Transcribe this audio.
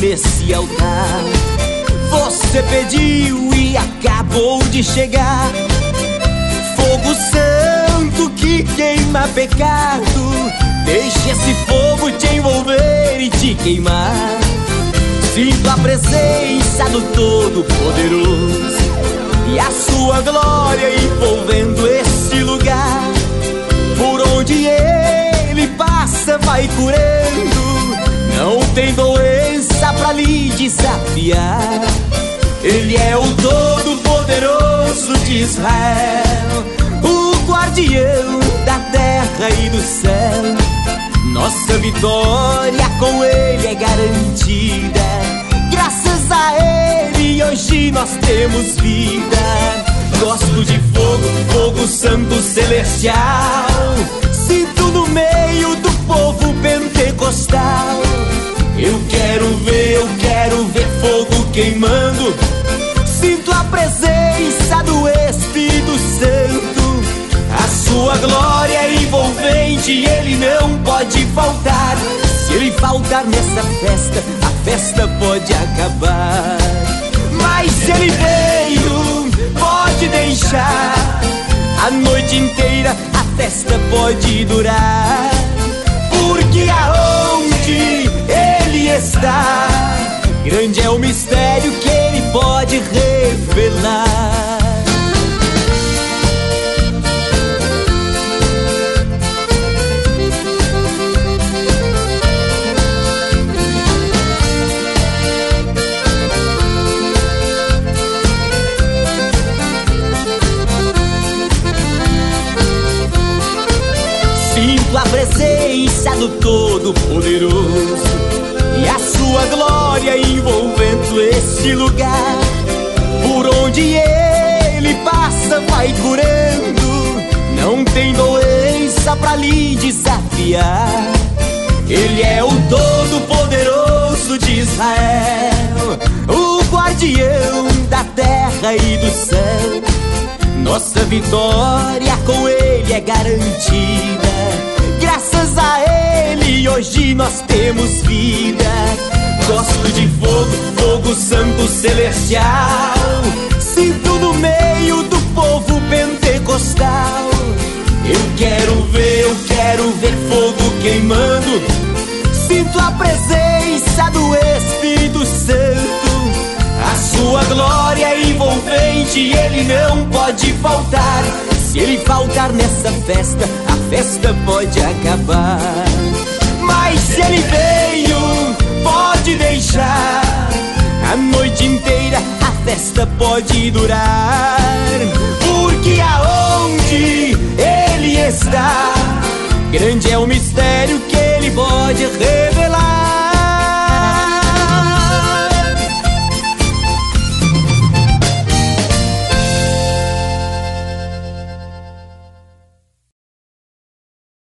nesse altar. Você pediu e acabou de chegar. Fogo santo que queima pecado, deixe esse fogo te envolver e te queimar. Sinto a presença do Todo-Poderoso e a sua glória envolvendo esse lugar. Por onde ele passa vai curando, não tem doença pra lhe desafiar. Ele é o Todo-Poderoso de Israel, o guardião da terra e do céu. Nossa vitória com ele é garantida. Graças a ele hoje nós temos vida. Gosto de fogo, fogo santo celestial. Sinto no meio do povo pentecostal. Eu quero ver fogo queimando. Sinto a presença do Espírito Santo. A sua glória é envolvente e ele não pode faltar. Se ele faltar nessa festa, a festa pode acabar. Mas se ele veio, pode deixar. A noite inteira a festa pode durar. Porque aonde ele está, grande é o mistério que ele pode revelar. Sinto a presença do Todo-Poderoso e a sua glória envolvendo esse lugar. Por onde ele passa vai curando, não tem doença pra lhe desafiar. Ele é o Todo-Poderoso de Israel, o guardião da terra e do céu. Nossa vitória com ele é garantida. Graças a ele hoje nós temos vida. Gosto de fogo, fogo santo celestial. Sinto no meio do povo pentecostal. Eu quero ver fogo queimando. Sinto a presença do Espírito Santo. A sua glória é envolvente e ele não pode faltar. Se ele faltar nessa festa, a festa pode acabar. Mas se ele veio, pode deixar. A noite inteira a festa pode durar.